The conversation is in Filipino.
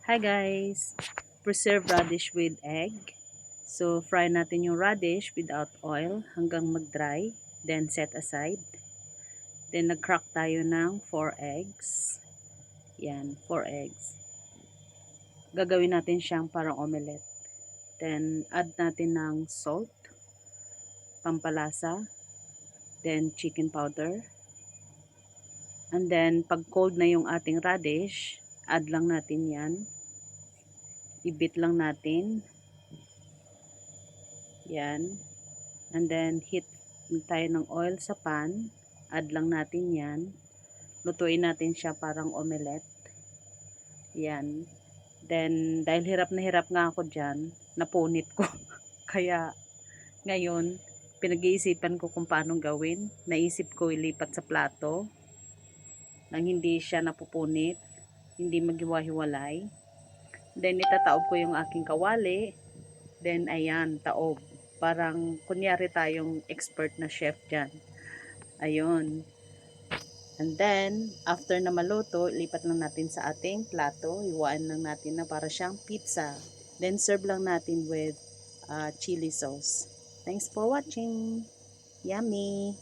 Hi guys! Preserved radish with egg. So, fry natin yung radish without oil hanggang mag-dry. Then, set aside. Then, nag-crack tayo ng 4 eggs. Yan, 4 eggs. Gagawin natin siyang parang omelette. Then, add natin ng salt, pampalasa, then chicken powder. And then, pag cold na yung ating radish, add lang natin yan. I-beat lang natin. Yan. And then, heat tayo ng oil sa pan. Add lang natin yan. Lutuin natin siya parang omelette. Yan. Then, dahil hirap na hirap nga ako dyan, napunit ko. Kaya, ngayon, pinag-iisipan ko kung paano gawin. Naisip ko ilipat sa plato nang hindi siya napupunit, hindi maghiwa-hiwalay. Then, itataob ko yung aking kawali. Then, ayan, taob. Parang, kunyari tayong expert na chef dyan. Ayun. And then, after na maluto, lipat lang natin sa ating plato. Iwaan lang natin na para siyang pizza. Then, serve lang natin with chili sauce. Thanks for watching. Yummy!